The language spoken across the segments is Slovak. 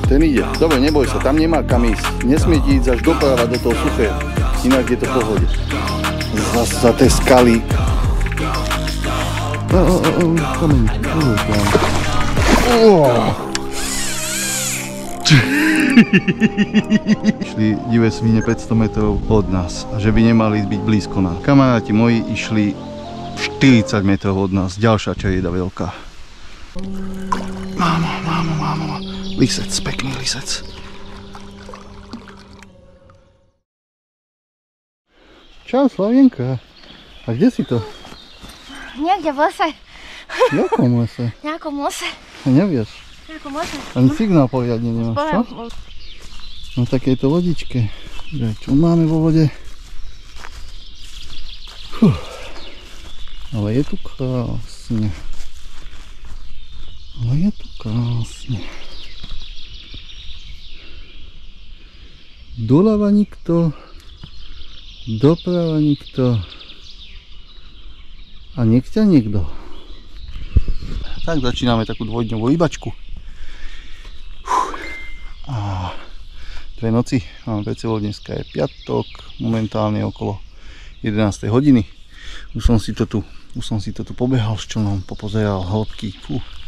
Ten ide. Dobre, neboj sa, tam nemá kam ísť. Nesmie ti ísť až doprava do toho suchého. Inak je to v pohode. Za tie skaly. Išli divé svine 500 metrov od nás a že by nemali byť blízko nás. Kamaráti moji išli 40 metrov od nás. Ďalšia čerieda veľká. Mámo. Lisec, pekný lisec. Čau, Slavienka. A kde si to? Niekde v lese. V jakom lese? V nejakom lese. A nevieš? V nejakom lese. Ani signál poriadne nemáš, čo? Na takejto lodičke. Čo máme vo vode? Ale je tu krásne. Doľava nikto, doprava nikto a nech ťa niekto. Tak začíname takú dvojdňovú rybačku. A 2 noci máme pred sebou, dneska je piatok, momentálne okolo 11. hodiny. Už som si to tu pobehal s člnom, popozeral hĺbky,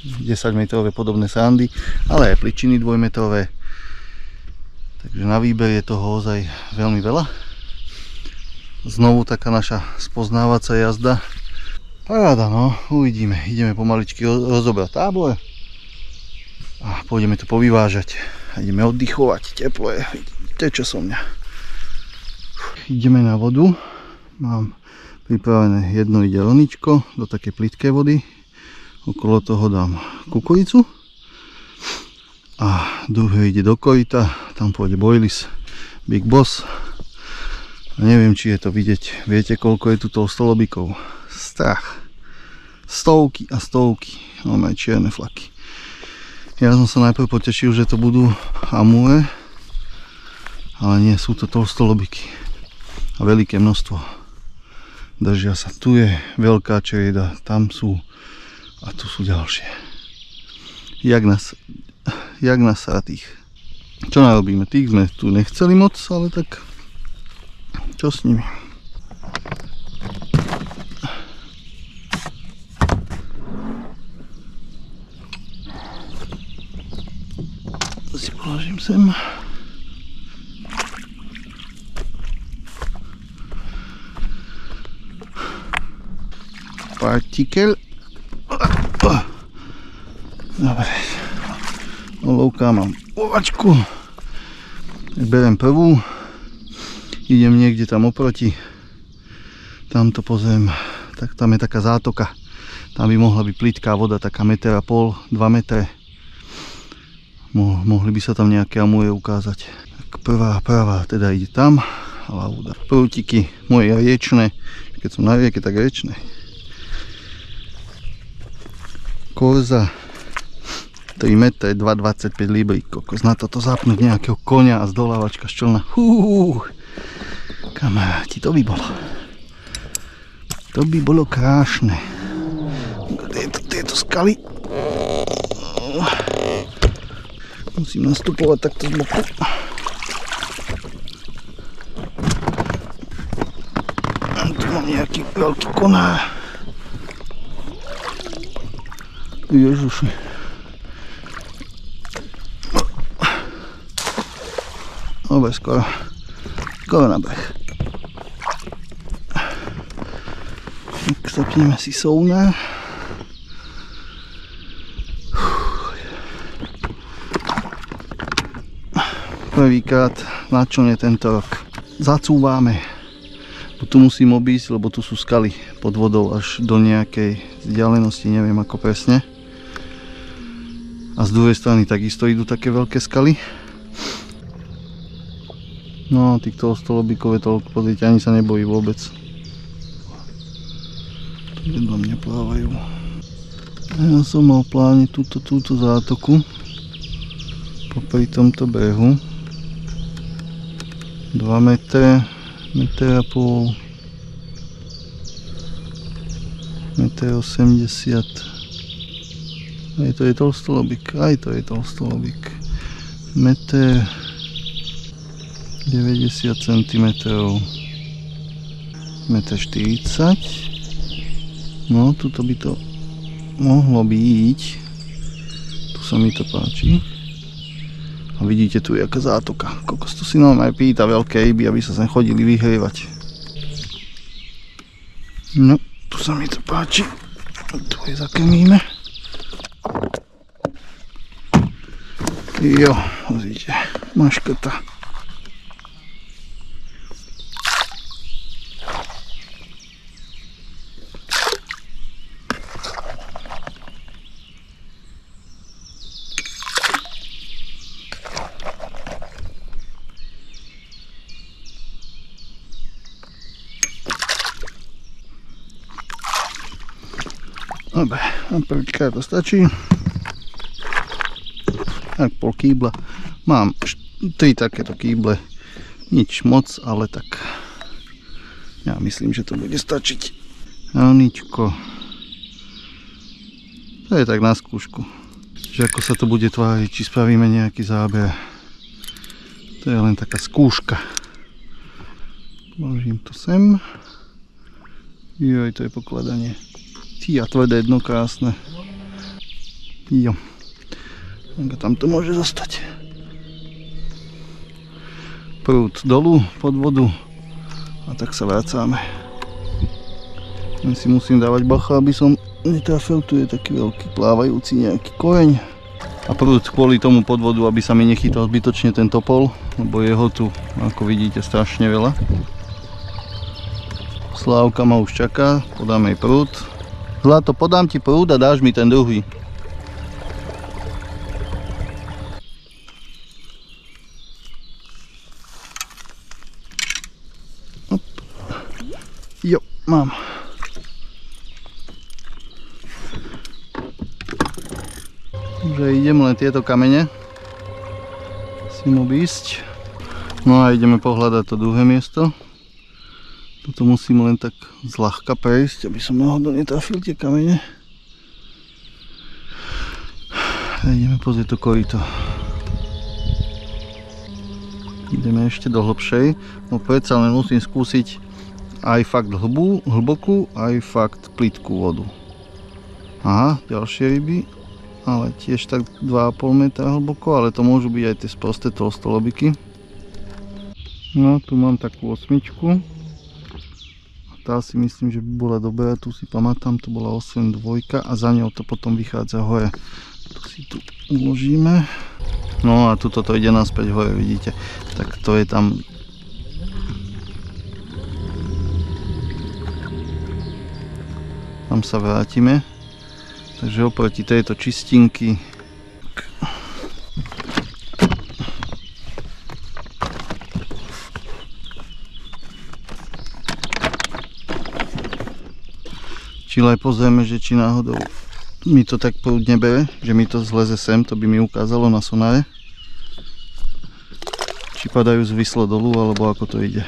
10 metrové podobné sandy, ale aj pličiny 2-metrové. Takže na výber je toho ozaj veľmi veľa. Znovu taká naša spoznávacia jazda. Paráda, no, uvidíme. Ideme pomaličky rozobrať tábor a pôjdeme to povyvážať. Ideme oddychovať, teplo je, teče so mňa. Ideme na vodu. Mám pripravené jedno ide loničko do také plytkej vody. Okolo toho dám kukuricu. A druhé ide do koryta, tam pôjde boilies, Big Boss. A neviem, či je to vidieť. Viete, koľko je tu tolstolobíkov? Strach. Stovky a stovky. Máme aj čierne flaky. Ja som sa najprv potešil, že to budú amúre, ale nie, sú to tolstolobíky. A veľké množstvo. Držia sa. Tu je veľká čerieda, tam sú a tu sú ďalšie. Jak nasratých. Čo narobíme? Tých sme tu nechceli moc, ale tak čo s nimi? Si položím sem. Partikel. Dobre. Olovka mám ovačku. Tak berem prvú. Idem niekde tam oproti. Tam to pozriem. Tak tam je taká zátoka. Tam by mohla byť plitká voda, taká 1,5 m, 2 metre. Mohli by sa tam nejaké amúre ukázať. Tak prvá teda ide tam. Lauda. Prútiky moje riečne. Keď som na rieke, tak riečne. Korza 3 metre, 2,25 libry. Kokos, na toto zapnúť nejakého konia a zdolávačka z člna. Kamaráti, to by bolo. To by bolo krásne. Tieto skaly. Musím nastupovať takto z boku. Tu mám nejaký veľký konár. Ježiši. Dobre, skoro na breh. Tak zapneme si sonar. Prvýkrát na člne tento rok. Zacúvame. Tu musím obísť, lebo tu sú skaly pod vodou až do nejakej vzdialenosti, neviem ako presne. A z druhej strany takisto idú také veľké skaly. No, týchto tolstolobíkov je toľko, pozrite, ani sa nebojí vôbec. Tu jedno mne plávajú. Ja som mal v pláne túto zátoku popri tomto brehu. 2 metre, 1,5 m, 1,80 m. Aj to je tolstolobík, Meter 90 cm, meter 40. No, tuto by to mohlo byť. Tu sa mi to páči. A vidíte, tu je aká zátoka. Kokos, tu si nám aj pýta veľké ryby, aby sa sem chodili vyhrievať. No, tu sa mi to páči. Tu je zakrmíme. Jo, pozrite, maškota. Dobre, prvýkrát to stačí. Tak pol kýbla. Mám 3 takéto kýble. Nič moc, ale tak ja myslím, že to bude stačiť. Aničko. To je tak na skúšku. Že ako sa to bude tváriť, či spravíme nejaký záber. To je len taká skúška. Položím to sem. Joj, to je pokladanie. Ty a tvrdé dno krásne. Jo. Tam to môže zostať. Prúd dolu pod vodu a tak sa vracáme. Len si musím dávať bacha, aby som netrafil. Tu je taký veľký plávajúci nejaký koreň a prúd kvôli tomu pod vodu, aby sa mi nechytal zbytočne ten topol, lebo jeho tu, ako vidíte, strašne veľa. Slávka ma už čaká, podám jej prúd. Zlato, podám ti prúd a dáš mi ten druhý. Jo, mám. Že idem len tieto kamene si obísť. No a ideme pohľadať to druhé miesto. Toto musím len tak zľahka prejsť, aby som náhodou netrafil tie kamene. A ideme pozrieť to korito. Ideme ešte do hlbšej, no predsa len musím skúsiť aj fakt hlbokú, aj fakt plytkú vodu. Aha, ďalšie ryby, ale tiež tak 2,5 metra hlboko, ale to môžu byť aj tie sprosté tolstolobiky. No, tu mám takú 8. Tá si myslím, že by bola dobrá, tu si pamätám, to bola 8,2 a za ňou to potom vychádza hore. Tu si tu uložíme. No a tuto to ide naspäť hore, vidíte. Tak to je tam. Tam sa vrátime. Takže oproti tejto čistinky čile aj pozrieme, že či náhodou mi to tak prúd nebere, že mi to zleze sem, to by mi ukázalo na sonáre. Či padajú zvislo dolu, alebo ako to ide.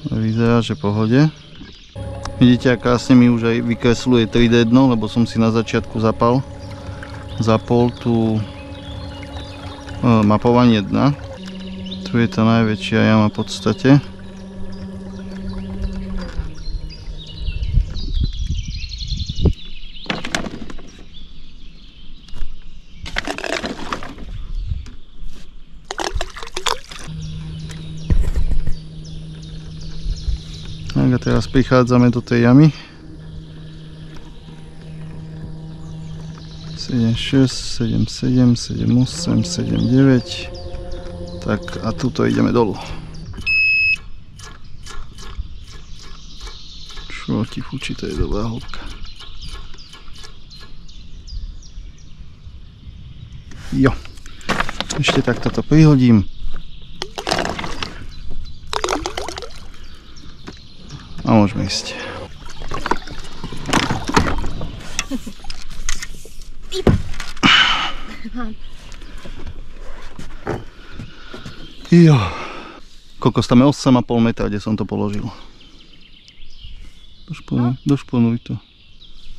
Vyzerá, že pohode. Vidíte, ak krásne mi už aj vykresluje 3D dno, lebo som si na začiatku zapol tú mapovanie dna. Tu je tá najväčšia jama v podstate. A teraz prichádzame do tej jamy. 7,6, 7,7, 7,8, 7,9. Tak a tuto ideme dolu. Čo ti fučí, to je dobrá hĺbka. Jo. Ešte takto to prihodím. A môžeme ísť. Jo. Kokos, tam je 8,5 metra, kde som to položil. Došponuj to.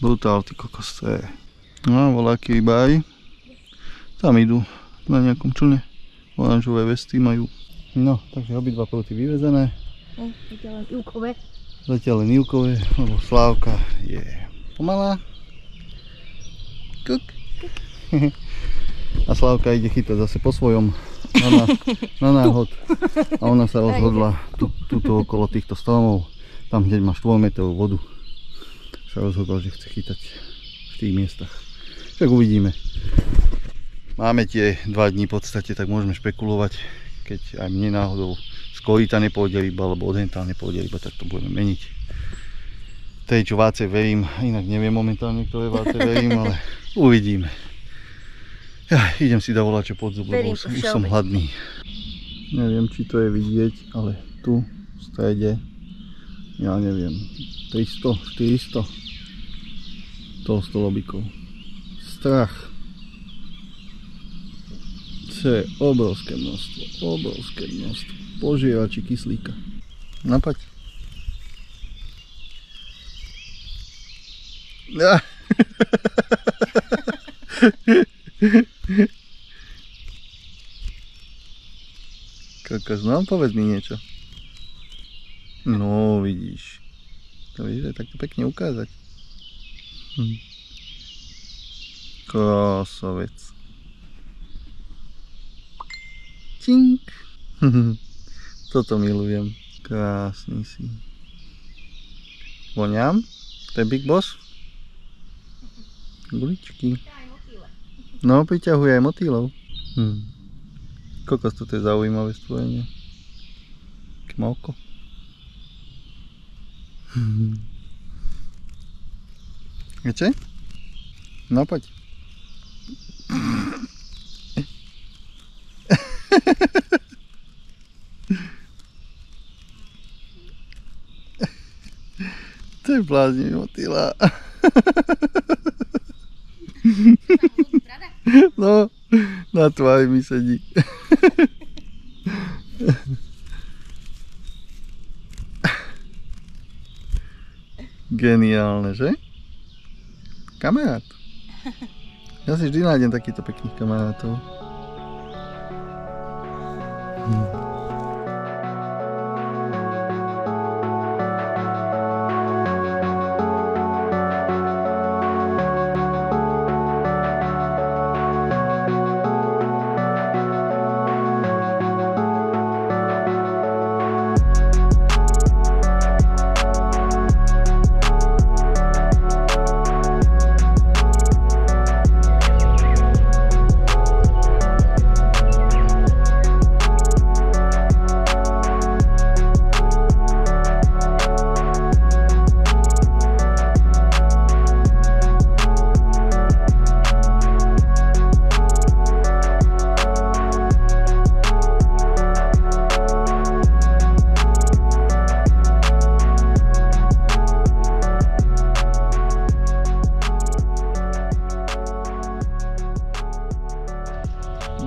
Brutál, ty kokos, to je. No, voľakí rybári. Tam idú na nejakom člne. Oranžové vesty majú. No, takže obidva pruty vyvezené. Zatiaľ len Ivkové. Zatiaľ len Ivkové, lebo Slávka je pomalá. Kuk. A Slávka ide chytať zase po svojom na náhod. A ona sa rozhodla tuto okolo týchto stromov, tam kde má 4 metrovú vodu, sa rozhodla, že chce chytať v tých miestach. Však uvidíme. Máme tie 2 dní v podstate, tak môžeme špekulovať, keď aj mne náhodou z korýta nepôjde ryba, alebo od hentá nepôjde ryba, tak to budeme meniť. Tej, čo váce verím, inak neviem momentálne, ktoré váce verím, ale uvidíme. Ja idem si davolať čo pod zub, lebo už som hladný. Neviem, či to je vidieť, ale tu v strede, ja neviem, 300, 400 toľstolobíkov. Strach. To je obrovské množstvo. Požievači kyslíka. Napaď. Ja. Kokos, no povedz mi niečo. No vidíš. To vidíš, tak to pekne ukázať. Krásovec. Čink. Toto milujem. Krásny si. Voňam? To je Big Boss? Guličky. No, priťahuje aj motýlov. Kokos, toto je zaujímavé stvorenie. Aké má oko. Viete? No, poď. To je bláznivý motýla. No, na tvári mi sedí. Geniálne, že? Kamarát. Ja si vždy nájdem takýchto pekných kamarátov.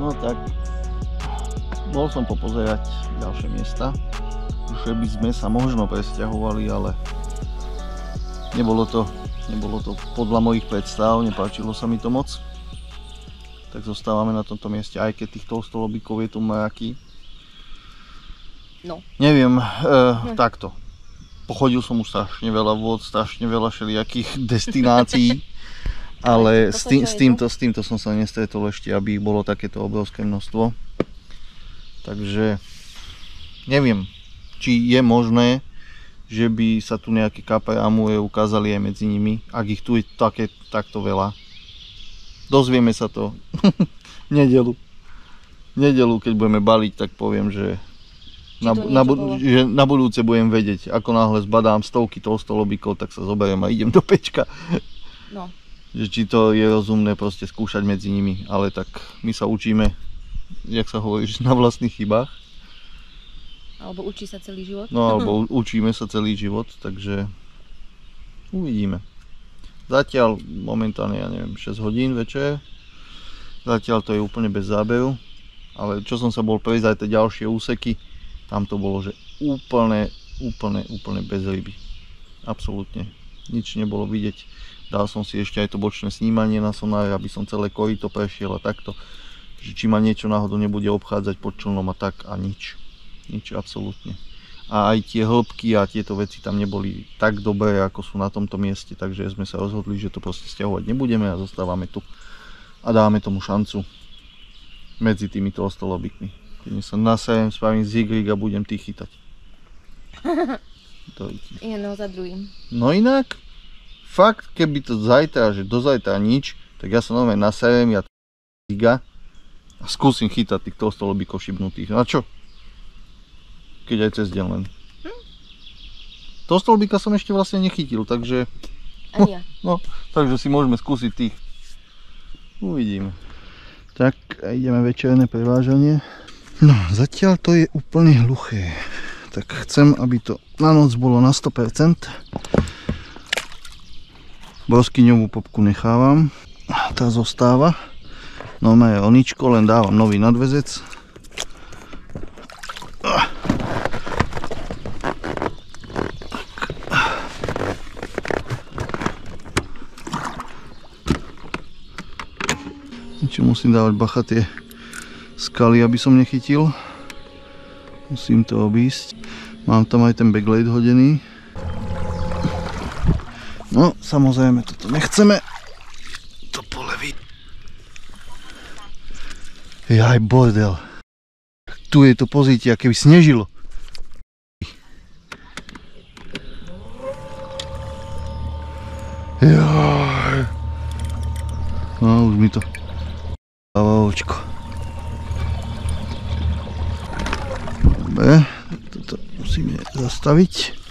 No tak, bol som popozerať ďalšie miesta. Už by sme sa možno presťahovali, ale nebolo to podľa mojich predstav, nepáčilo sa mi to moc. Tak zostávame na tomto mieste, aj keď tých toľstolobíkov je tu mraky. No. Neviem, takto. Pochodil som už strašne veľa vôd, strašne veľa všelijakých destinácií. Ale s týmto som sa nestretol ešte, aby ich bolo takéto obrovské množstvo. Takže neviem, či je možné, že by sa tu nejaké kapre amúre ukázali aj medzi nimi, ak ich tu je takto veľa. Dozvieme sa to v nedeľu, keď budeme baliť, tak poviem, že na budúce budem vedieť, ako náhle zbadám stovky toľstolobíkov, tak sa zoberiem a idem do pečka. No. Že či to je rozumné proste skúšať medzi nimi, ale tak my sa učíme, jak sa hovorí, na vlastných chybách. Alebo učí sa celý život. No alebo učíme sa celý život, takže uvidíme. Zatiaľ momentálne, ja neviem, 6 hodín večer. Zatiaľ to je úplne bez záberu, ale čo som sa bol prejsť aj tie ďalšie úseky, tam to bolo, že úplne bez ryby. Absolútne. Nič nebolo vidieť. Dal som si ešte aj to bočné snímanie na sonáre, aby som celé korito prešiel a takto. Že či ma niečo náhodou nebude obchádzať pod člnom a tak a nič. Nič absolútne. A aj tie hĺbky a tieto veci tam neboli tak dobré, ako sú na tomto mieste, takže sme sa rozhodli, že to proste stiahovať nebudeme a zostávame tu. A dáme tomu šancu medzi týmito ostolobikmi. Keď sa nasajem, spravím zigrig a budem tých chytať. Jedného za druhým. No inak, fakt, keby to zajtra, že do zajtra nič, tak ja sa normálne nasajem, ja ziga a skúsim chytať tých tolstolobíkov šibnutých. A čo? Keď aj cez deň len. Tolstolobíka som ešte vlastne nechytil, takže... Ani ja. No, takže si môžeme skúsiť tých. Uvidíme. Tak, ideme večerné prevážanie. No, zatiaľ to je úplne hluché. Tak chcem, aby to na noc bolo na 100%. Broskyňovú popku nechávam, tá zostáva. Normálne oničko, len dávam nový nadväzec. Niečo musím dávať bacha, tie skaly, aby som nechytil. Musím to obísť. Mám tam aj ten backlight hodený. No, samozrejme, toto nechceme. To poleví. Jaj, bordel. Tu je to, pozrite, keby snežilo. Jaj. No, už mi to dáva očko. Dobre, toto musíme zastaviť.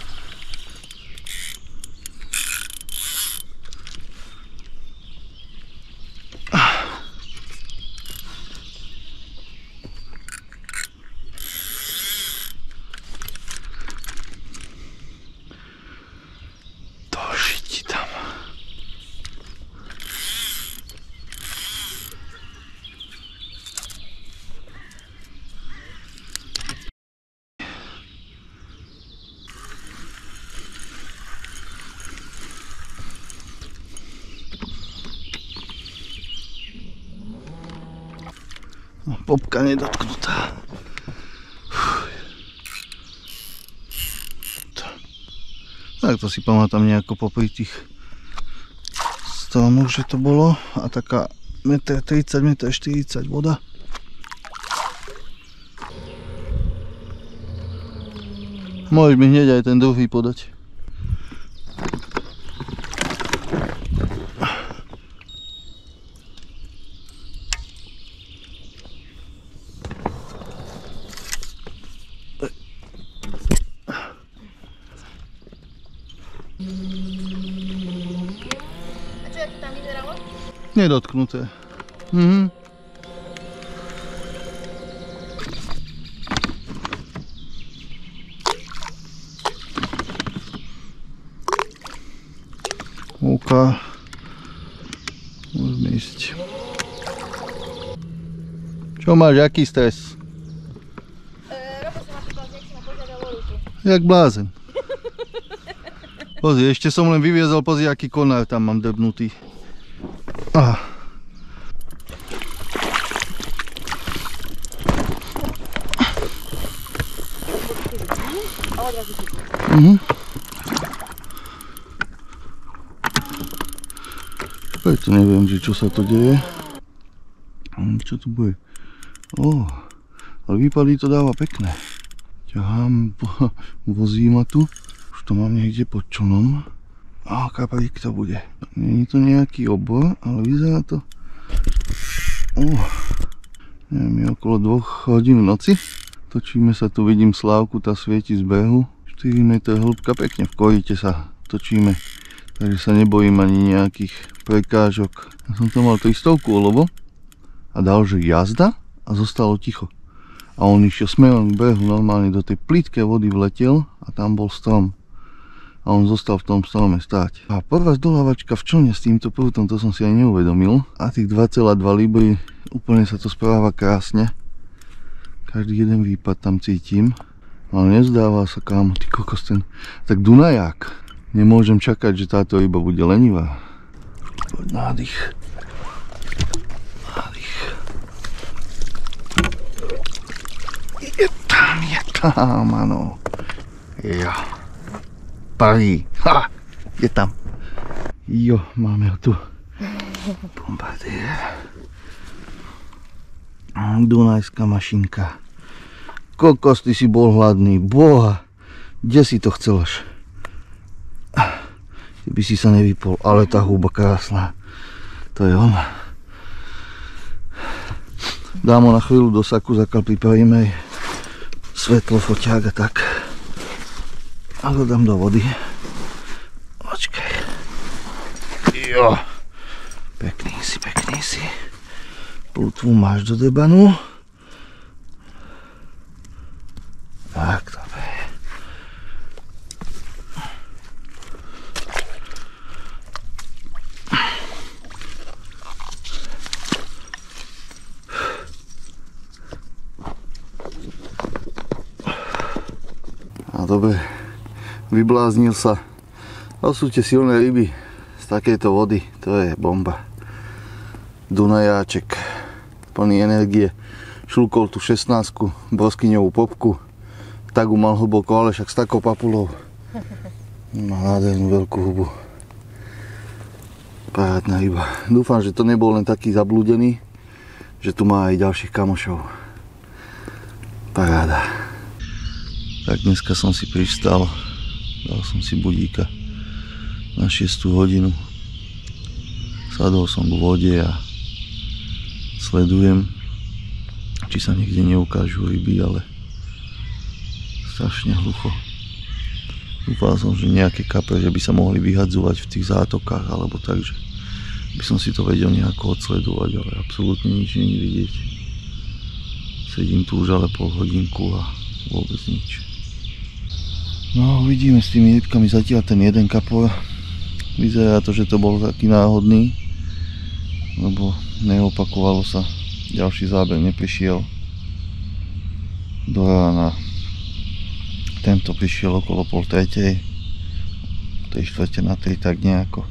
Popka nedotknutá. Tak to si pamätám nejako popri tých stromoch, že to bolo. A taká 1,30 m, 1,40 m voda. Môžeš mi hneď aj ten druhý podať. Nedotknuté. OK. Môžeme ísť. Čo máš, aký stres? Robo som napríklad, nech si ma požiadal o ruku. Jak blázen. Pozri, ešte som len vyviezol, pozri, aký konár tam mám drbnutý. Aha. Preto neviem, že čo sa to deje. Čo tu bude? Ale výpady to dáva pekné. Ťahám, vozí ma tu. Už to mám niekde pod člnom. Kapalík to bude. Nie je to nejaký obor, ale vyzerá to... Neviem, je okolo 2 hodín v noci. Točíme sa tu, vidím Slávku, tá svieti z behu. 4 m hĺbka, pekne v korite sa točíme. Takže sa nebojím ani nejakých prekážok. Ja som tam mal 300 olovo a dal, že jazda a zostalo ticho. A on išiel smerom k behu, normálne do tej plytkej vody vletel a tam bol strom. A on zostal v tom strome stáť. A prvá zdolavačka v člne s týmto prútom, to som si aj neuvedomil. A tých 2,2 libry, úplne sa to správa krásne. Každý jeden výpad tam cítim. Ale nezdáva sa, kámo, ty kokos ten... Tak Dunajak. Nemôžem čakať, že táto ryba bude lenivá. Nádych. Nádych. Je tam, áno. Ja. Parí. Ha! Je tam. Jo, máme ho tu. Bombardier. Dunajská mašinka. Kokos, ty si bol hladný. Boha. Kde si to chcel až? Ty by si sa nevypol. Ale tá huba krásna. To je on. Dám ho na chvíľu do saku, zatiaľ pripravíme aj svetlo, foťák a tak. A ho dám do vody. Počkaj. Jo. Pekný si, pekný si. Plutvu máš do debanu. Tak, dobre. A dobre, vybláznil sa. To sú tie silné ryby z takejto vody, to je bomba. Dunajáček, plný energie. Šľukol tú 16-ku, broskyňovú popku. Tak ju mal hlboko, ale však s takou papulou. Má nádhernú veľkú hubu. Parádna ryba. Dúfam, že to nebol len taký zablúdený, že tu má aj ďalších kamošov. Paráda. Tak dneska som si pristal, dal som si budíka na 6 hodinu. Sadol som k vode a sledujem, či sa niekde neukážu ryby, ale strašne hlucho. Dúfal som, že nejaké kapre, že by sa mohli vyhadzovať v tých zátokách alebo tak, že by som si to vedel nejako odsledovať, ale absolútne nič nie je vidieť. Sedím tu už ale pol hodinku a vôbec nič. No uvidíme s tými rybkami, zatiaľ ten jeden kapor. Vyzerá to, že to bol taký náhodný, lebo neopakovalo sa. Ďalší záber neprišiel do rána. Tento prišiel okolo 2:30, 3:45, tak nejako.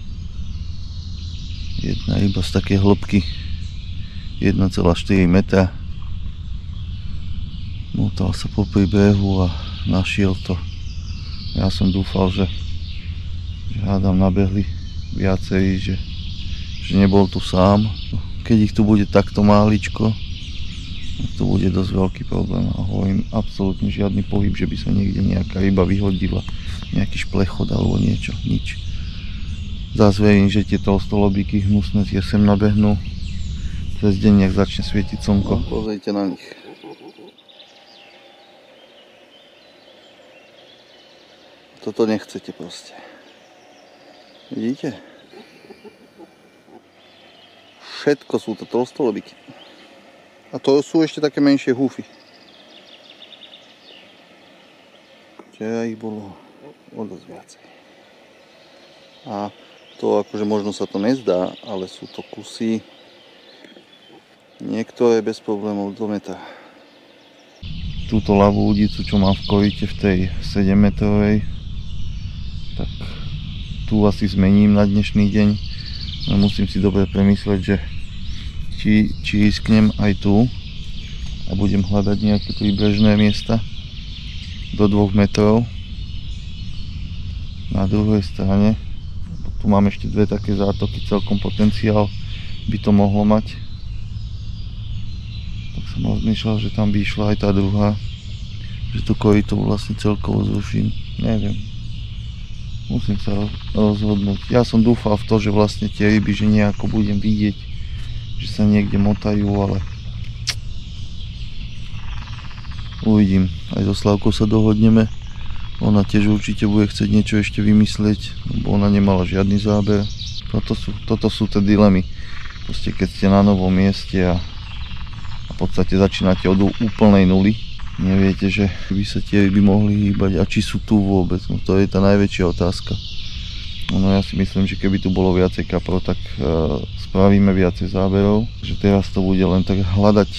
Jedna ryba z takej hĺbky 1,4 metra. Motal sa po príbehu a našiel to. Ja som dúfal, že hádam nabehli viacerí, že nebol tu sám. Keď ich tu bude takto máličko, to bude dosť veľký problém a hovorím, absolútne žiadny pohyb, že by sa niekde nejaká ryba vyhodila, nejaký šplechod alebo niečo, nič. Zas verím, že tie tolstolobíky hnusné tie sem nabehnú cez deň, jak začne svietiť slnko. No, pozrite na nich. Toto nechcete proste. Vidíte? Všetko sú to tolstolobiky. A to sú ešte také menšie húfy. Včera ich bolo o dosť viacej. A to akože možno sa to nezdá, ale sú to kusy niektoré bez problémov do metra. Túto ľavú údicu, čo mám v korite v tej 7 metrovej, tak tu asi zmením na dnešný deň. No musím si dobre premysleť, že či risknem aj tu a budem hľadať nejaké príbežné miesta do 2 metrov na druhej strane. Tu mám ešte dve také zátoky, celkom potenciál by to mohlo mať. Tak som rozmýšľal, že tam by išla aj tá druhá, že to korito vlastne celkovo zruším, neviem. Musím sa rozhodnúť. Ja som dúfal v to, že vlastne tie ryby, že nejako budem vidieť, že sa niekde motajú, ale uvidím. Aj so Slavkou sa dohodneme. Ona tiež určite bude chcieť niečo ešte vymyslieť, lebo ona nemala žiadny záber. Toto sú tie dilemy. Proste keď ste na novom mieste a v podstate začínate od úplnej nuly, neviete, že by sa tie ryby mohli hýbať a či sú tu vôbec. No to je tá najväčšia otázka. No ja si myslím, že keby tu bolo viacej kaprov, tak spravíme viacej záberov. Že teraz to bude len tak hľadať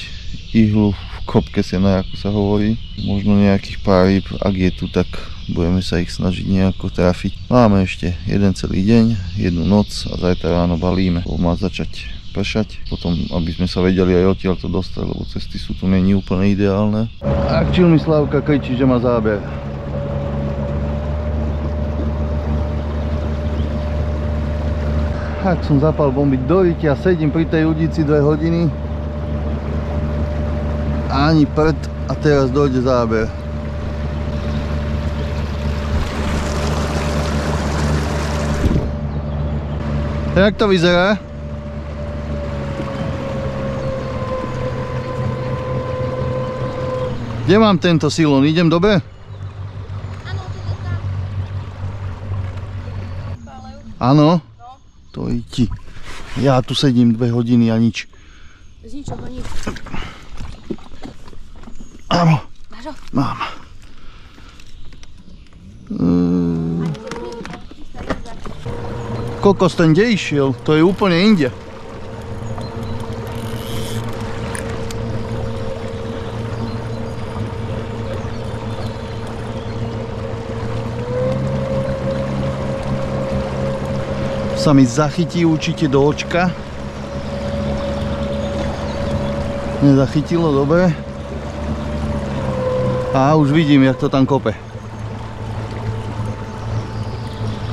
ihlu v kopke sena, ako sa hovorí. Možno nejakých pár rýb, ak je tu, tak budeme sa ich snažiť nejako trafiť. Máme ešte jeden celý deň, jednu noc a zajtra ráno balíme. Má začať pršať, potom aby sme sa vedeli aj odtiaľ to dostať, lebo cesty sú tu není úplne ideálne. Akčil mi Slavka kričí, že má záber. Ak som zapal bombiť do rytia, sedím pri tej udici 2 hodiny. Ani prd a teraz dojde záber. Jak to vyzerá? Kde mám tento silón? Idem dobre? Áno, tu je tam. Áno? No. To ti. Ja tu sedím 2 hodiny a nič. Z ničoho nič. Áno. Máš ho? Mám. Kokos, ten kde išiel? To je úplne inde. Sa mi zachytí určite do očka. Nezachytilo, dobre. A už vidím, jak to tam kope.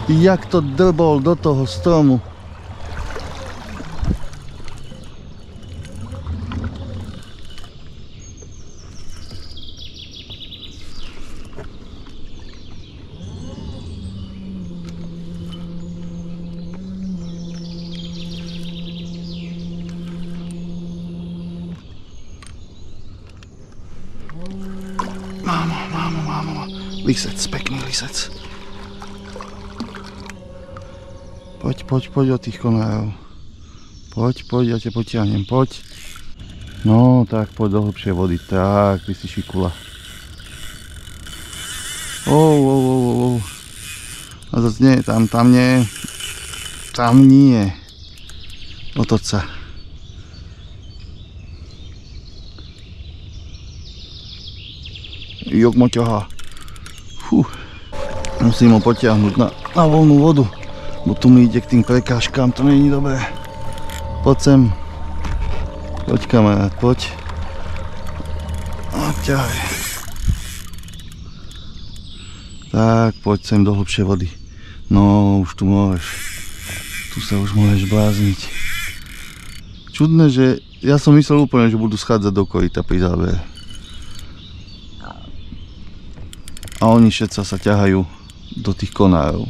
Jak to drbol do toho stromu. Mámo. Lisec, pekný lisec. Poď od tých konárov. Poď, ja ťa potiahnem, poď. No, tak poď do hlbšej vody, tak, ty si šikula. A zase nie, tam nie. Tam nie. Otoč sa. Jok ma ťahá. Musím ho potiahnuť na voľnú vodu. Bo tu mi ide k tým prekážkám, to není dobré. Poď sem. Poď kamarát, poď. Ťahaj. Tak, poď sem do hlbšej vody. No, už tu môžeš. Tu sa už môžeš blázniť. Čudné, že ja som myslel úplne, že budú schádzať do koryta pri zábere. A oni všetci sa ťahajú do tých konárov.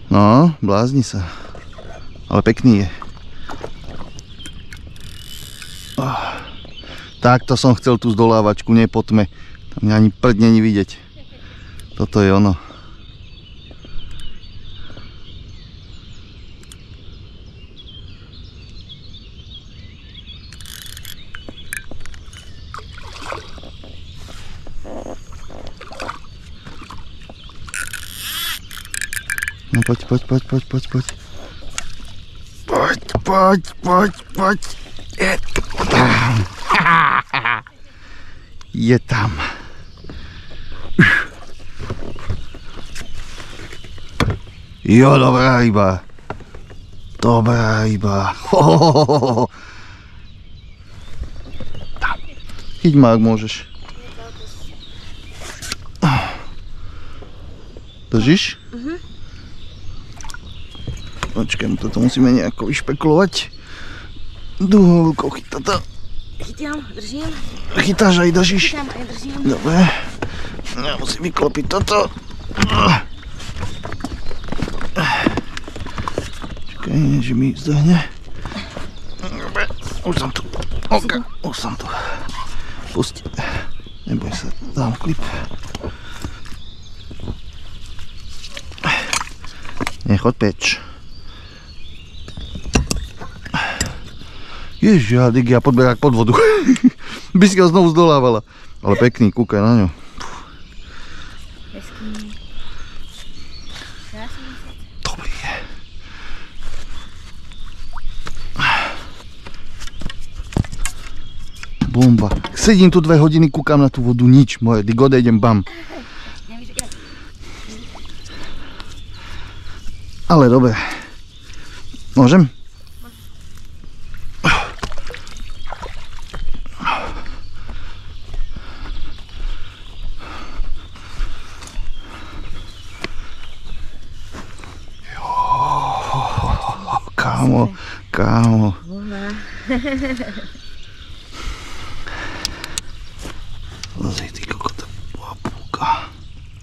No, blázni sa. Ale pekný je. Takto som chcel tú zdolávačku, nie po tme. Tam ani prd není vidieť. Toto je ono. No poď. Poď. Je tam. Jo, dobrá ryba. Chyť ma, ak môžeš. Držíš? Počkaj, toto musíme nejako vyšpekulovať. Druhou rukou chytá to. Chytám, držím. Chytáš aj držíš? Chytám aj držím. Dobre. Ja musím vyklopiť toto. Čakaj, že mi zdehne. Dobre, už som tu. Už som tu. Pusti. Neboj sa, dám klip. Nechoď preč. Ježiš, ja podberák pod vodu. By si ho znovu zdolávala. Ale pekný, kúkaj na ňu. Hezký. Krásny mesiac. Dobrý je. Bomba. Sedím tu 2 hodiny, kúkam na tú vodu, nič moje. Dyk odejdem, bam. Ale dobre. Môžem? Kámo. Pozri, ty kokota, púka.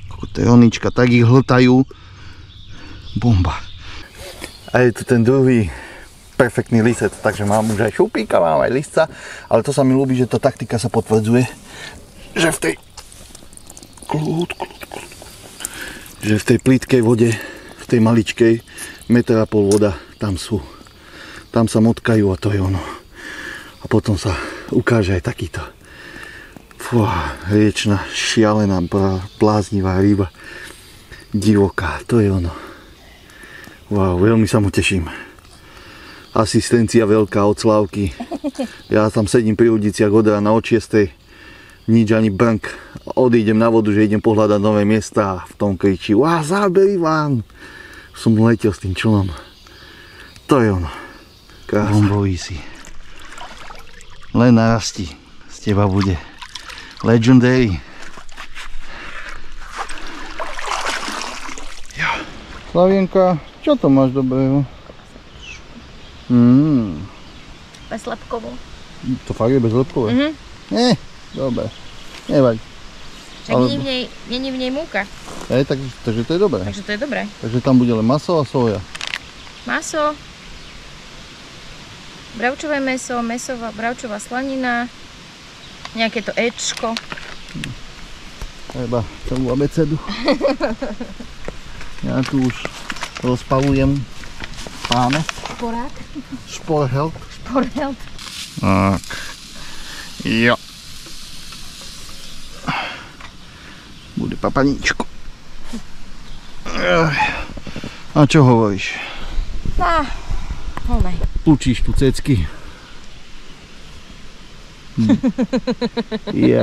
Kokota jonička, tak ich hltajú. Bomba. A je tu ten druhý perfektný lisec, takže mám už aj šupíka, mám aj lisca, ale to sa mi ľúbi, že tá taktika sa potvrdzuje, že v tej že v tej plytkej vode, v tej maličkej 1,5 metra voda, tam sa motkajú a to je ono. A potom sa ukáže aj takýto riečna, šialená, bláznivá ryba, divoká, to je ono. Wow, veľmi sa mu teším. Asistencia veľká od Slávky. Ja tam sedím pri udiciach od rána od 6. Nič ani brnk. Odídem na vodu, že idem pohľadať nové miesta a v tom kričí: záber Ivan! Som letel s tým člnom. To je ono. Krása. Bombový si. Len narastí. Z teba bude legendary. Slavienka, čo to máš dobrého? Bezlepkovo. To fakt je bezlepkové? Dobre. Nevaď. Však není v nej múka. Takže to je dobré. Takže to je dobré. Takže tam bude len maso a soja. Maso, bravčové mäso, bravčová slanina, nejaké to éčko. Treba celú abecedu. Ja tu už rozpalujem páne. Šporák. Šporhelt. Šporhelt. Tak. Jo. Bude papaníčko. A čo hovoríš? Holmej. Učíš tu cecky.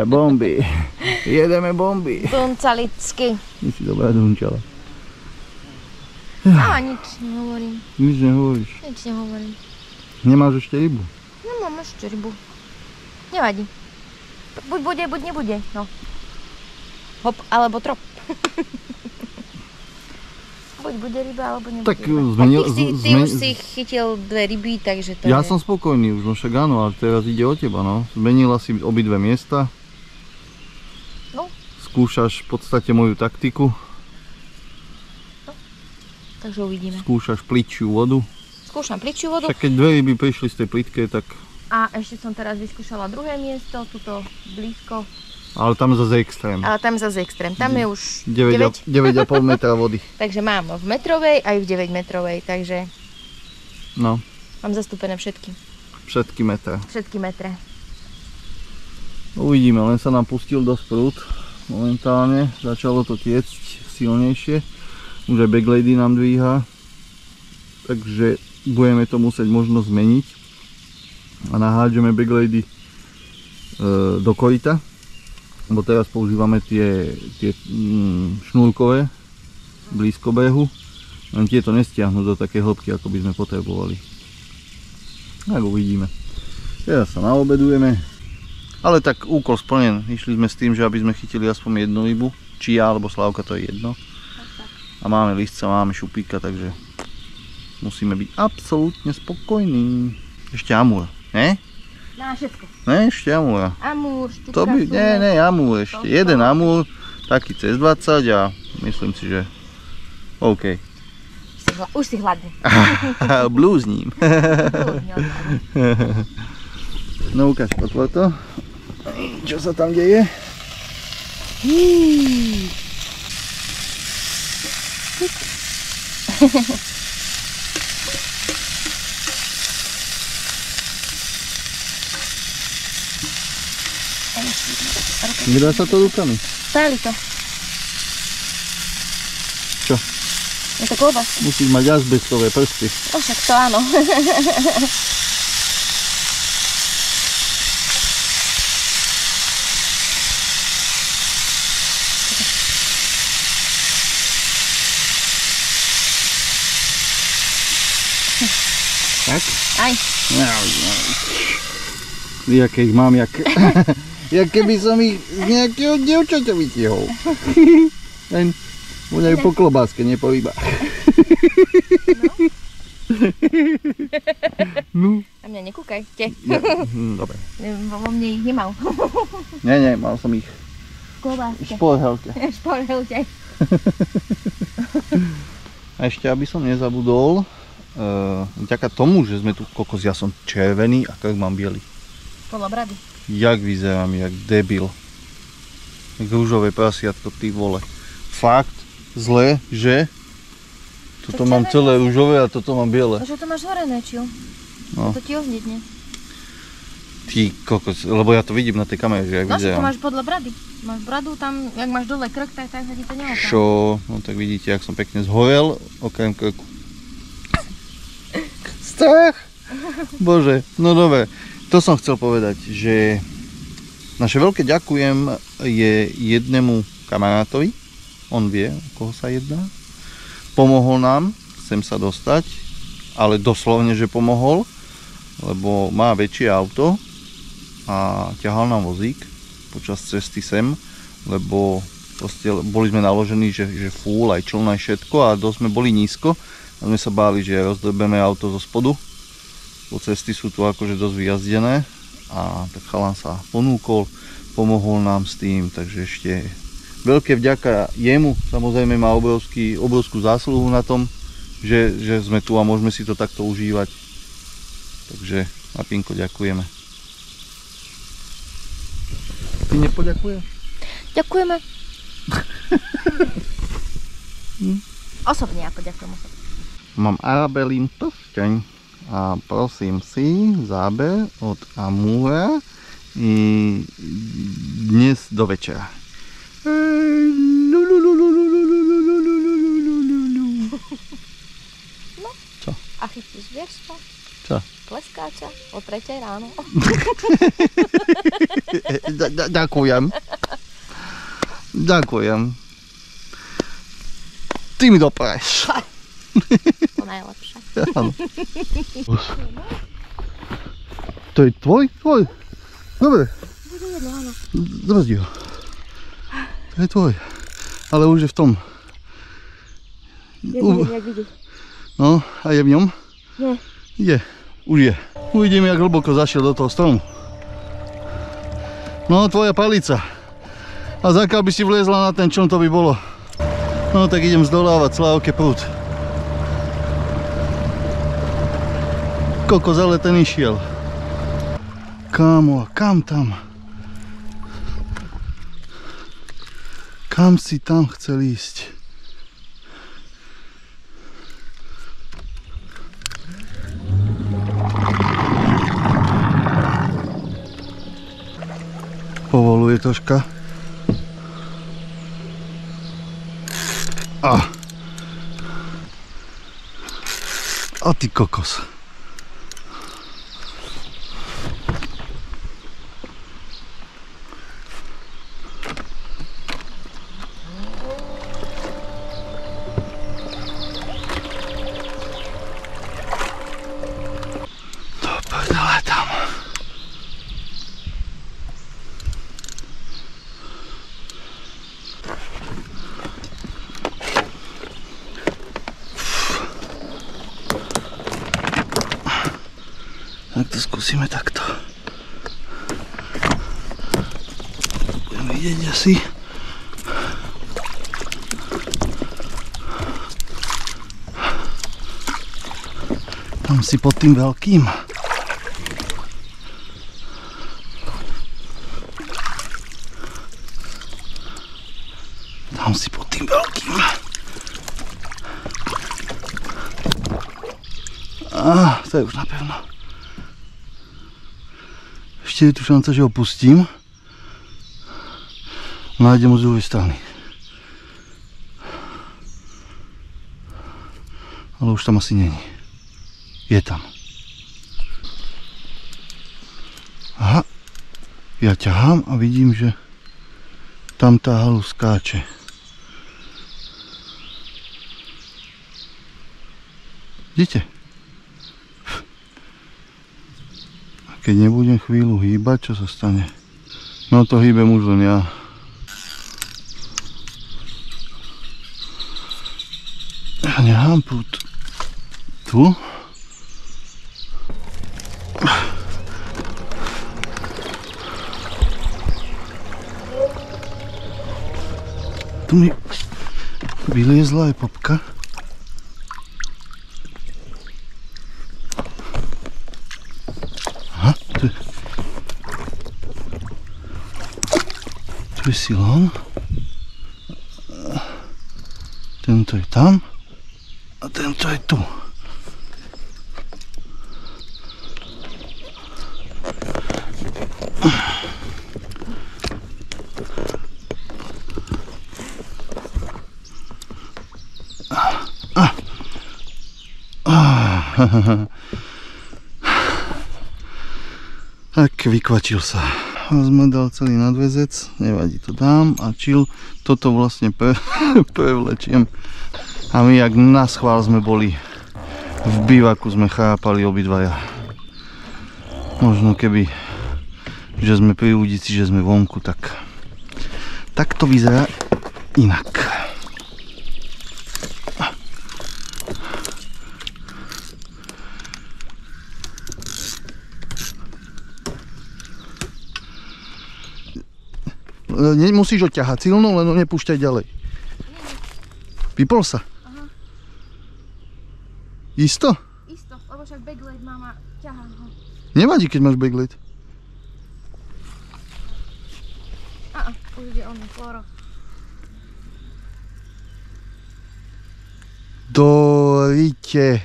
Bomby. Jedeme bomby. Duncalicky. Ty si dobrá dunčala. Nič nehovorím. Nič nehovoríš. Nič nehovorím. Nemáš ešte rybu? Nemám ešte rybu. Nevadí. Buď bude, buď nebude. No. Hop, alebo trop. Buď bude ryba, alebo nebude. Tak ty už si chytil 2 ryby, takže to ja som spokojný už, no však áno, ale teraz ide o teba, no. Zmenila si obidve miesta. No. Skúšaš v podstate moju taktiku. No. Takže uvidíme. Skúšaš plitšiu vodu. Skúšam plitšiu vodu. Však keď 2 ryby prišli z tej plitkej, tak... A ešte som teraz vyskúšala druhé miesto, tuto blízko. Ale tam zase extrém. Tam je už 9,5 metra vody. Takže mám v metrovej aj v 9 metrovej, takže no. Mám zastúpené všetky. Všetky metre. Všetky metre. Uvidíme, len sa nám pustil dosť prúd momentálne. Začalo to tiecť silnejšie. Už aj backlady nám dvíha. Takže budeme to musieť možno zmeniť. A nahádžeme backlady do korita. Lebo teraz používame tie šnúrkové blízko brehu, len tieto nestiahnu do také hĺbky, ako by sme potrebovali. Tak uvidíme. Teraz sa naobedujeme, ale tak úkol splnen. Išli sme s tým, že aby sme chytili aspoň jednu rybu, či ja alebo Slávka, to je jedno. A máme lisca, máme šupíka, takže musíme byť absolútne spokojní. Ešte amúr, ne? Na všetko. Ne, ešte amúra. Amúr, šťuka, Nie, amúr ešte. Jeden amúr, taký cez 20 a myslím si, že OK. Už si hladný. Blúzním. No ukáž, potvor to. Čo sa tam deje? Nedá sa to rukami. Stáli to. Čo? Je to klobásky. Musíš mať azbestové prsty. No však to áno. Tak? Aj. Jaké ich mám, jak keby som ich z nejakého dievčaťa vytiehol. Len voňajú po klobáske, nie po rybách. No. A mňa nekúkajte. Dobre. Vo mne ich nemal. Nie, mal som ich Klobáske. šporhelte. Šporhelte. A ešte, aby som nezabudol, vďaka tomu, že sme tu kokos, ja som červený a krk mám biely. Podľa brady. Jak vyzerám, jak debil. Jak rúžové prasiatko, ty vole. Fakt zle, že? Toto mám celé rúžové a toto mám biele. Že to máš zhorené, či jo? No. To ti ohnedne. Ty kokos, lebo ja to vidím na tej kamere, že jak No, že to vyzerám. máš podľa brady. Máš bradu tam, jak máš dole krk, tak sa ti to neoká. Čo? No tak vidíte, jak som pekne zhorel, okrem krku. Strach! Bože, no dobre. To som chcel povedať, že naše veľké ďakujem je jednému kamarátovi. On vie, o koho sa jedná. Pomohol nám sem sa dostať, ale doslovne, že pomohol, lebo má väčšie auto a ťahal nám vozík počas cesty sem, lebo proste boli sme naložení, že full, aj čln, aj všetko a dosť sme boli nízko a sme sa báli, že rozdrbeme auto zo spodu. Po cesty sú tu akože dosť vyjazdené a tak chalan sa ponúkol, pomohol nám s tým, takže ešte veľké vďaka jemu, samozrejme má obrovskú zásluhu na tom, že sme tu a môžeme si to takto užívať. Takže na Pinko ďakujeme. Ty nepoďakuješ? Ďakujeme. Osobne ja poďakujem osobne. Mám Arabelín prsteň. A prosím si záber od Amura dnes do večera. No, čo? A chytíš vierška? Čo? Kleskáča o 3 ráno. Ďakujem. Ďakujem. Ty mi dopraješ. To najlepšie. Áno. To je tvoj? Tvoj? Dobre. Bude jedno, áno. Zbrzdí ho. To je tvoj. Ale už je v tom. Jak vidíš? No, a je v ňom? Nie. Je. Už je. Uvidíme, jak hlboko zašiel do toho stromu. No, tvoja palica. A zakiaľ by si vliezla na ten čln, to by bolo. No, tak idem zdolávať Slávke prúd. Kokos, ale ten išiel. Kámo, kam tam? Kam si tam chcel ísť? Povoluje troška. A ty kokos. Tak to skúsime takto. Budeme vidieť asi. Tam si pod tým veľkým. Tam si pod tým veľkým. To je už napevno. Ešte je tu šanca, že ho pustím. Nájdem ho z druhej strany. Ale už tam asi není. Je tam. Aha. Ja ťahám a vidím, že tam tá halus skáče. Vidíte? A keď nebudem chvíľu hýbať, čo sa stane? No to hýbem už len ja. Ja nechám prúd tu. Tu mi vyliezla aj popka. Aha, tu je silón. Tento je tam. A tento je tu. Tak vykvačil sa. Sme dal celý nadväzec, nevadí, to dám a chill. Toto vlastne prevlečiem. A my jak na schvál sme boli v bivaku, sme chápali obidvaja. Možno keby, že sme pri ulici, že sme vonku, tak to vyzerá inak. Musíš ho ťahať silno, len ho nepúšťaj ďalej. Vypol sa? Aha. Isto? Isto, lebo však backlight mám a ťahám ho. Nevadí, keď máš backlight. Už ide on, fluoro. Dorite.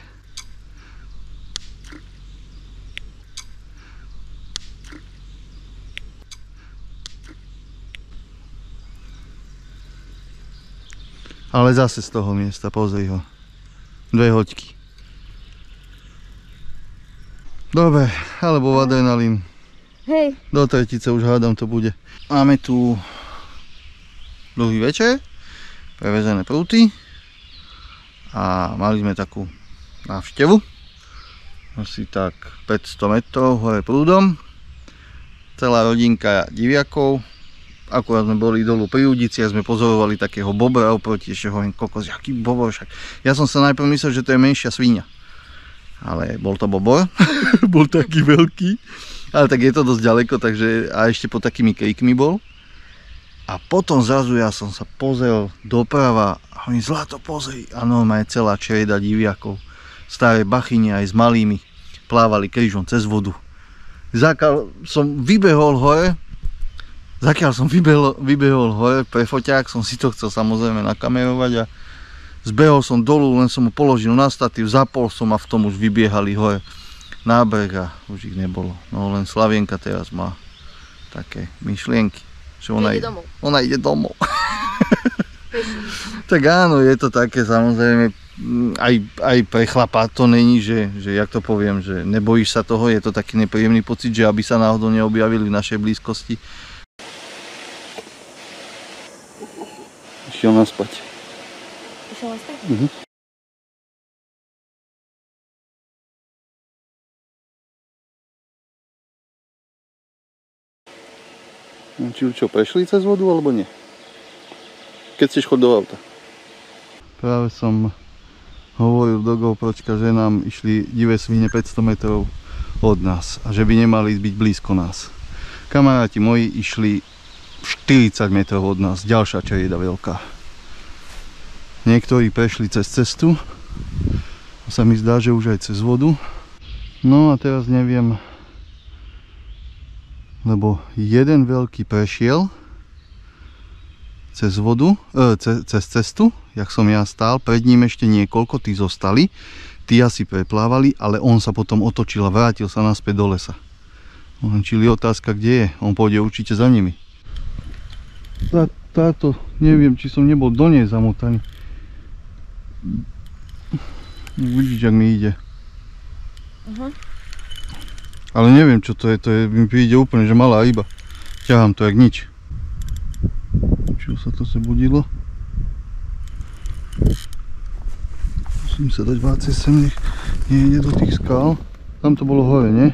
Ale zase z toho miesta, pozri ho. 2 hoďky. Dobre, alebo adrenalín. Hej. Do tretice už hádam to bude. Máme tu druhý večer, prevezené prúty a mali sme takú návštevu. Asi tak 500 metrov hore prúdom. Celá rodinka diviakov. Akurát sme boli dolu pri Udici a sme pozorovali takého bobra oproti, ešte hovorím, kokos, jaký bobor však. Ja som sa najprv myslel, že to je menšia sviňa. Ale bol to bobor, bol taký veľký. Ale tak je to dosť ďaleko, takže a ešte pod takými krikmi bol. A potom zrazu ja som sa pozrel doprava a hovorím, Zlato, pozri. A normálne celá črieda diviakov. Staré bachyne aj s malými plávali krížom cez vodu. Zakiaľ som vybehol hore, pre foťák, som si to chcel samozrejme nakamerovať a zbehol som dolu, len som ho položil na statív, zapol som a v tom už vybiehali hore na breh a už ich nebolo. No len Slavienka teraz má také myšlienky, že ona ide domov. Tak áno, je to také samozrejme, aj pre chlapa to není, že jak to poviem, že nebojíš sa toho, je to taký nepríjemný pocit, že aby sa náhodou neobjavili v našej blízkosti. Išiel naspať. Išiel naspať? Či čo, prešli cez vodu alebo nie? Keď chceš chod do auta. Práve som hovoril do GoPročka, že nám išli divé svine 500 metrov od nás a že by nemali byť blízko nás. Kamaráti moji išli 40 metrov od nás, ďalšia črieda veľká. Niektorí prešli cez cestu, sa mi zdá, že už aj cez vodu. No a teraz neviem, lebo jeden veľký prešiel cez vodu, cez cestu, jak som ja stál, pred ním ešte niekoľko, tí zostali, tí asi preplávali, ale on sa potom otočil a vrátil sa naspäť do lesa. Čili otázka, kde je? On pôjde určite za nimi. táto, neviem, či som nebol do nej zamotaný. Vidíš, ak mi ide. Ale neviem, čo to je, mi príde úplne, že malá ryba. Ťahám to jak nič. Čo sa to budilo? Musím sa dať vácej sem, nech nejde do tých skál. Tam to bolo hore, nie?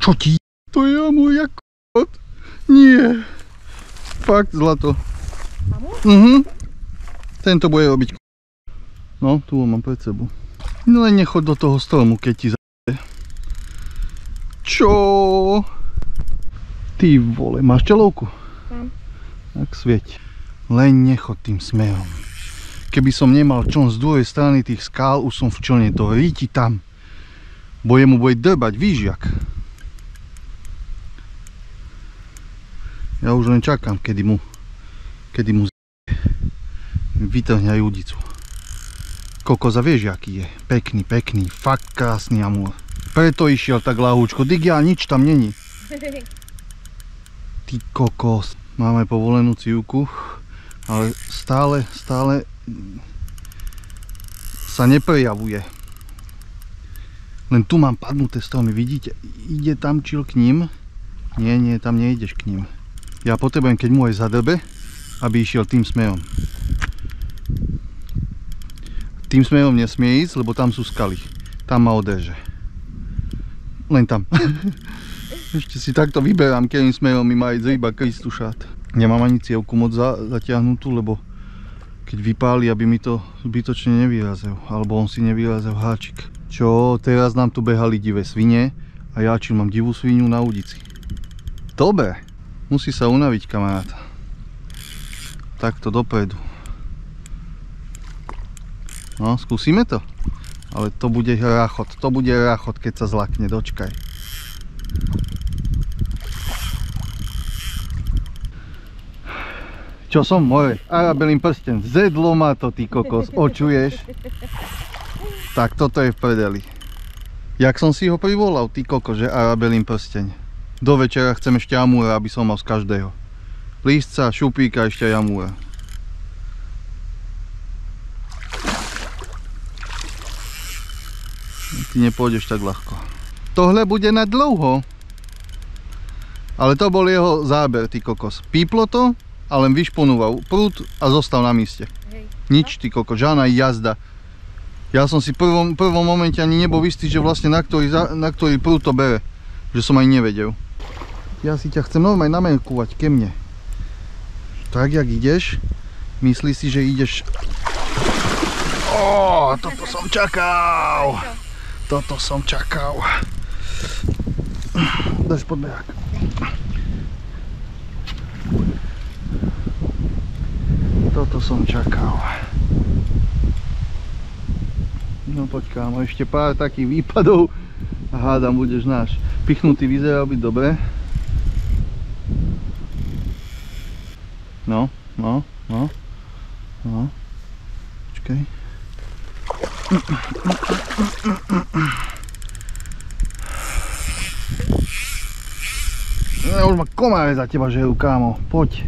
Čo ti? To je môj kot? Nie. Fakt zlato. Tento bude robiť. No, tu ho mám pred sebou. No len nechoď do toho stromu, keď ti za***e. Čo? Ty vole, máš čelovku? Tak svieť. Len nechod tým smerom. Keby som nemal čln z druhej strany tých skál, už som v člne, to ríti tam. Bo jemu bude drbať, víš jak. Ja už len čakám, kedy mu vytrhne aj udicu. Kokoza, vieš aký je? Pekný, pekný, fakt krásny amúr. Preto išiel tak lahúčko, digia, nič tam není. Ty kokos. Máme povolenú cívku, ale stále sa neprejavuje. Len tu mám padnuté stromy, vidíte? Ide tam čil k ním? Nie, tam nejdeš k ním. Ja potrebujem, keď mu aj zadrbe, aby išiel tým smerom. Tým smerom nesmie ísť, lebo tam sú skaly. Tam ma odreže. Len tam. Ešte si takto vyberám, ktorým smerom mi má ísť ryba kristušát. Nemám ani cievku moc zatiahnutú, lebo keď vypáli, aby mi to zbytočne nevyrazil. Alebo on si nevyrazil háčik. Čo, teraz nám tu behali divé svine a ja či mám divú svinu na udici. Dobre, musí sa unaviť kamarát. Takto dopredu. No, skúsime to. Ale to bude rachot, keď sa zlakne, dočkaj. Čo som, more? Arabelín prsten. Zedlo má to, ty kokos. Očuješ? Tak toto je v prdeli. Jak som si ho privolal, ty kokos, že Arabelín prsteň. Do večera chcem ešte amúra, aby som mal z každého. Lístca, šupíka, ešte aj amúra. Ty nepôjdeš tak ľahko. Tohle bude na dlouho. Ale to bol jeho záber, ty kokos. Píplo to a len vyšponúval prúd a zostal na mieste. Nič, ty kokos, žiadna jazda. Ja som si v prvom momente ani nebol istý, že vlastne na ktorý prúd to bere. Že som aj nevedel. Ja si ťa chcem normálne namerkúvať ke mne. Tak, jak ideš, myslíš si, že ideš... Ó, toto som čakal. Toto som čakal. Dáš podberák. Toto som čakal. No poď kámo, ešte pár takých výpadov a hádam, budeš náš. Pichnutý vyzerá byť dobre. No. Počkaj. Ja už ma komáre za teba žerú, kámo. Poď.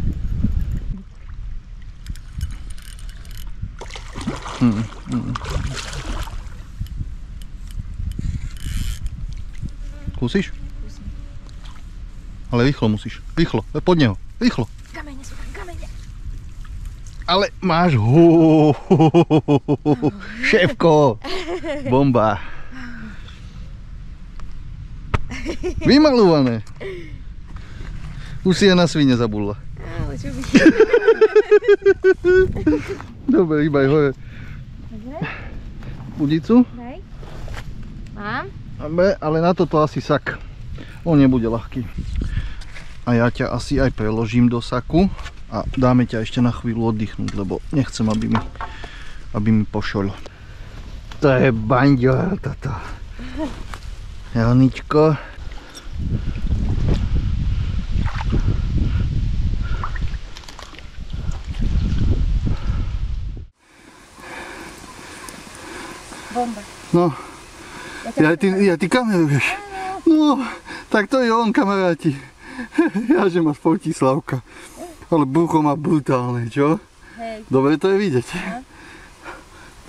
Skúsiš? Ale rýchlo musíš. Rýchlo, pod neho. Rýchlo. Kamene sú tam, kamene. Ale máš šéfko. Bomba. Vymalované. Už si ja na svine zabudla. Ale čo by... Dobre, iba aj hore. Udicu. Daj. Mám. Ale na toto asi sak. On nebude ľahký. A ja ťa asi aj preložím do saku a dáme ťa ešte na chvíľu oddychnúť, lebo nechcem, aby mi pošol. To je banďo, toto. Janičko. Bomba. No. Ja ty kameruješ. No, tak to je on, kamaráti. Ja, že ma fotí Slavka. Ale brucho má brutálne, čo? Hej. Dobre to je vidieť.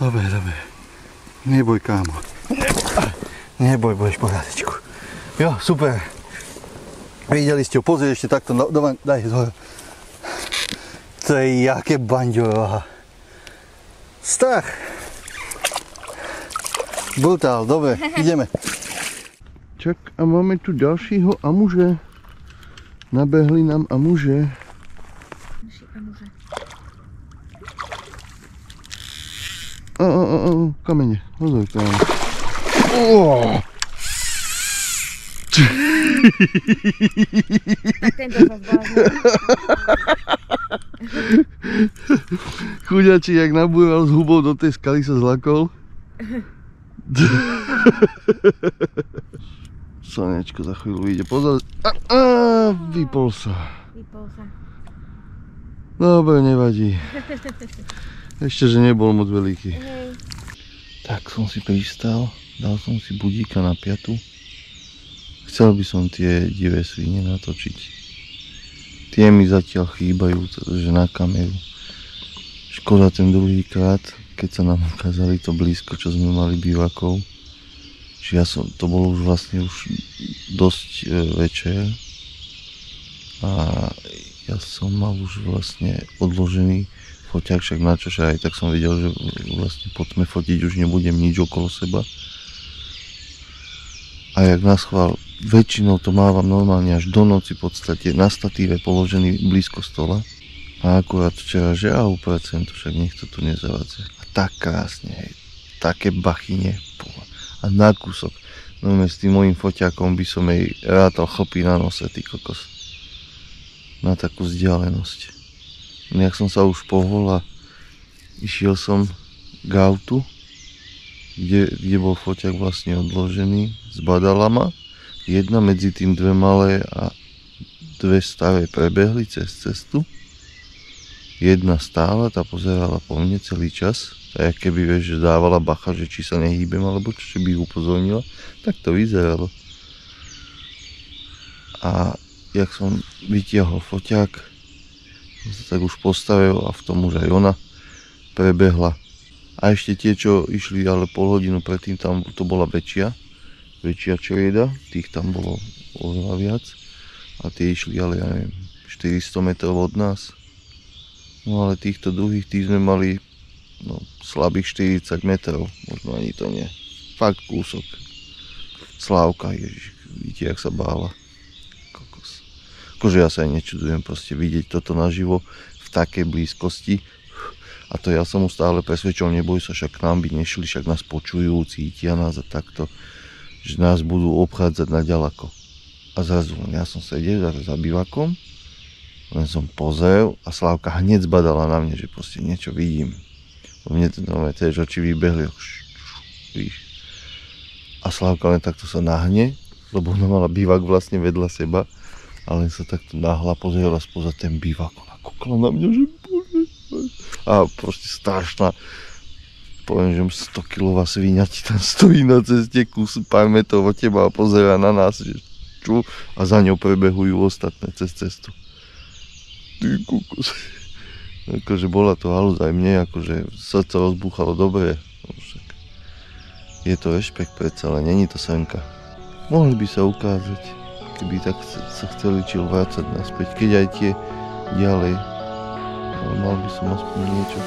Dobre. Neboj, kámo. Neboj, budeš v porádečku. Jo, super. Videli ste ho, pozri ešte takto, daj zhora. To je jaké banďo. Strach. Brutál, dobre, ideme. Čak, a máme tu ďalšího amuže. Nabehli nám amuže. Kamene, pozor, kámo. Tak tento sa zbláznil. Chuďačí, jak nabúral s hubou do tej skaly, sa zlakol. Slnečko za chvíľu vyjde, pozor. Vypol sa. Dobre, nevadí. Ešte, že nebol moc veľký. Tak som si pristal, dal som si budíka na 5. Chcel by som tie divé svine natočiť. Tie mi zatiaľ chýbajú, že na kameru. Škoda ten druhýkrát, keď sa nám ukázali to blízko, čo sme mali bývakov. Že to bolo už vlastne dosť večer. A ja som mal už vlastne odložený foťák, však načože aj tak som videl, že vlastne po tme fotiť už nebudem nič okolo seba. A jak naschvál, väčšinou to mávam normálne až do noci v podstate na statíve položený blízko stola. A akurát včera, že upracujem to, však nech to tu nezavadze. A tak krásne, hej, také bachyne. A na kúsok. No s tým mojím foťákom by som jej rátal chlpy na nose, ty kokos. Na takú vzdialenosť. Jak som sa už pohol a išiel som k autu, kde bol foťák vlastne odložený, zbadala ma. Jedna medzi tým dve malé a dve staré prebehli cez cestu. Jedna stála, tá pozerala po mne celý čas. Tak keby vieš, že dávala bacha, že či sa nehýbem alebo čo by ju upozornila. Tak to vyzeralo. A jak som vytiahol foťák, tak už postavil a v tom už aj ona prebehla. A ešte tie, čo išli ale pol hodinu predtým, tam to bola väčšia črieda, tých tam bolo oveľa viac. A tie išli ale, ja neviem, 400 metrov od nás. No ale týchto druhých, tých sme mali slabých 40 metrov, možno ani to nie. Fakt kúsok. Slávka, ježiš, vidíte, jak sa bála. Kokos. Akože ja sa aj nečudujem proste vidieť toto naživo v takej blízkosti. A to ja som mu stále presvedčil, neboj sa, však k nám by nešli, však nás počujú, cítia nás a takto, že nás budú obchádzať na ďaleko. A zrazu ja som sedel za bývakom, len som pozrel a Slávka hneď zbadala na mne, že proste niečo vidím. Mne to tiež oči vybehli. A Slávka len takto sa nahne, lebo ona mala bývak vlastne vedľa seba. A len sa takto nahla, pozerala spoza ten bývak. Ona kúkla na mňa, že bože. A proste strašná, poviem, že 100-kilová sviňa ti tam stojí na ceste kus pár metrov od teba a pozerá na nás, že čo? A za ňou prebehujú ostatné cez cestu. Ty kukos. Akože bola to halúz aj mne, akože srdce rozbúchalo dobre. Je to rešpekt predsa, ale není to senka. Mohli by sa ukázať, keby tak sa chceli čiel vrácať naspäť, keď aj tie ďalej. Ale mal by som aspoň niečo.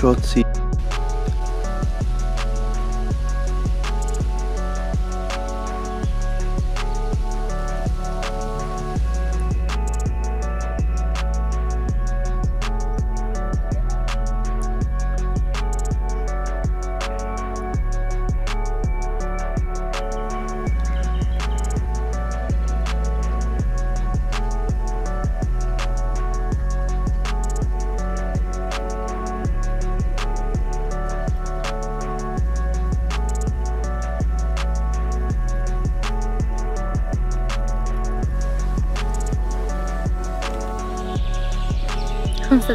Čoci.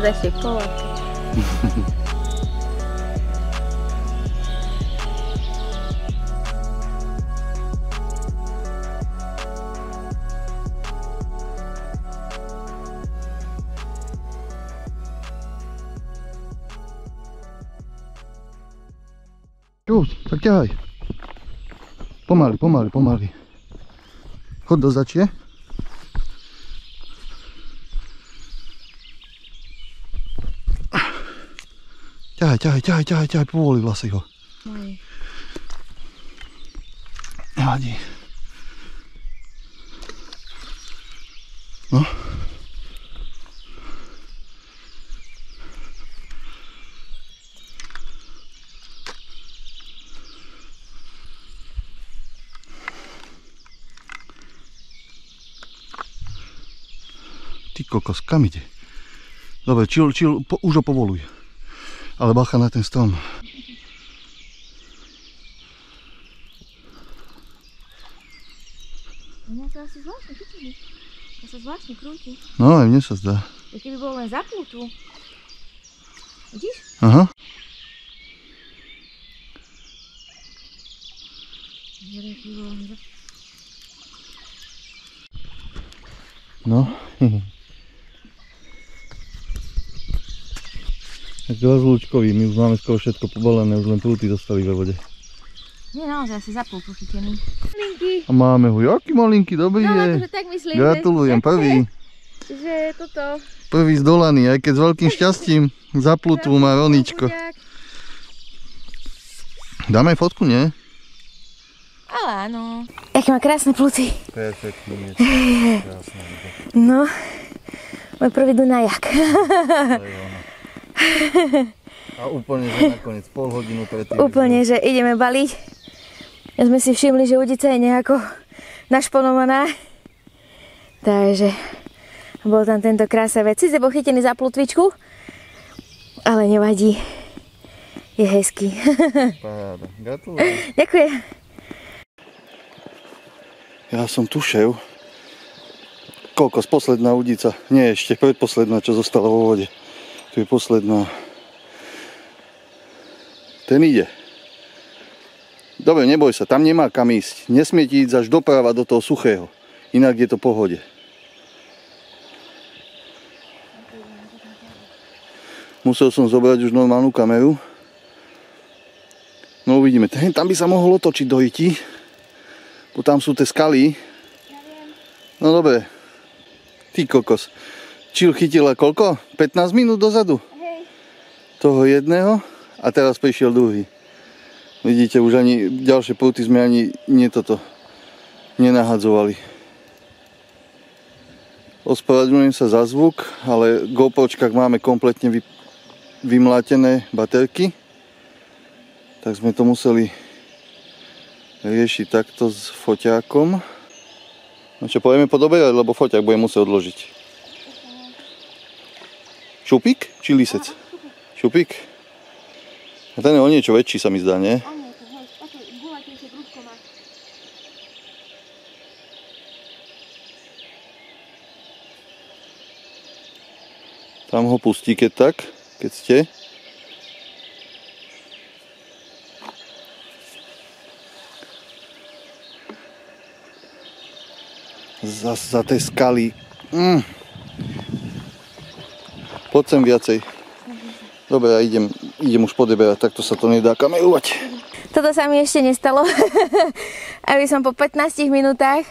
sa ešte kola. Tak ťahaj. Pomaly, pomaly, pomaly. Chod do začie. Ťahaj, povoli vlasy ho. Nevadí. No. Ty kokos, kam ide? Dobre, chill, už ho povoluj. Ale bacha na ten strom. Mňa to asi zvláštne chytili. To sa zvláštne krúti. No, aj mne sa zdá. Keby bol len zaplutú. Vidíš? Aha. No. Tak rozlúčkový, my už máme skoro všetko pobalené, už len prúty zostali ve vode. Nie, naozaj asi zaplutú chytený. Malinky. A máme ho, jaký malinký, dobrý no, je. akože tak myslím, gratulujem, prvý. Že toto... Prvý zdolaný, aj keď s veľkým šťastím zaplutú má Roničko. Dáme aj fotku, nie? Ale áno. Aké má krásne pluty. Perfektný, krásne. No, môj prvý Dunajak. A úplne, že nakoniec pol hodinu predtým. Úplne, že ideme baliť. Ja sme si všimli, že udica je nejako našponovaná. Takže bol tam tento krásny vec. Sice bol chytený za plutvičku, ale nevadí. Je hezký. Paráda. Gratulujem. Ďakujem. Ja som tušil, koľko posledná udica. Nie, ešte predposledná, čo zostala vo vode. Tu je posledná. Ten ide. Dobre, neboj sa, tam nemá kam ísť. Nesmie ti ísť až doprava do toho suchého. Inak je to v pohode. Musel som zobrať už normálnu kameru. No uvidíme. Tam by sa mohol otočiť do iti. Bo tam sú tie skaly. No dobre. Ty kokos. Chill chytila koľko? 15 minút dozadu? Hej. Toho jedného a teraz prišiel druhý. Vidíte, už ani ďalšie prúty sme ani nenahadzovali. Ospravedlňujem sa za zvuk, ale v GoPročkách máme kompletne vymlátené baterky. Tak sme to museli riešiť takto s foťákom. No čo, pôjdeme podoberať, lebo foťák bude musieť odložiť. Šupík či lisec? Šupík? A ten je o niečo väčší, sa mi zdá, nie? O niečo, hej, také gulatejšie brúško má. Tam ho pustí, keď tak, keď ste. Za tej skaly. Poď sem viacej. Dobre, ja idem už podeberať, takto sa to nedá kamerovať. Toto sa mi ešte nestalo, aby som po 15 minútach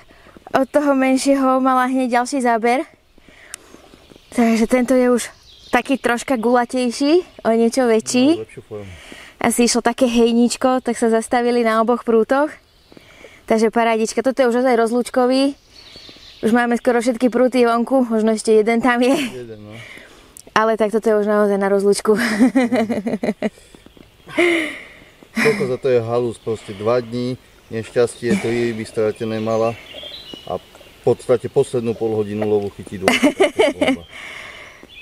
od toho menšieho mala hneď ďalší záber. Takže tento je už taký troška gulatejší, o niečo väčší. Asi išlo také hejníčko, tak sa zastavili na oboch prútoch. Takže parádička, toto je už ozaj rozlúčkový. Už máme skoro všetky prúty vonku, možno ešte jeden tam je. Jeden, no. Ale tak toto je už naozaj na rozlúčku. Koľko za to je halus, proste 2 dní, nešťastie, 3 ryby stratené mala a v podstate poslednú pol hodinu lovu chytí 2.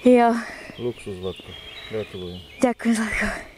Jo. Luxus, Zlatko. Gratulujem. Ďakujem, Zlatko.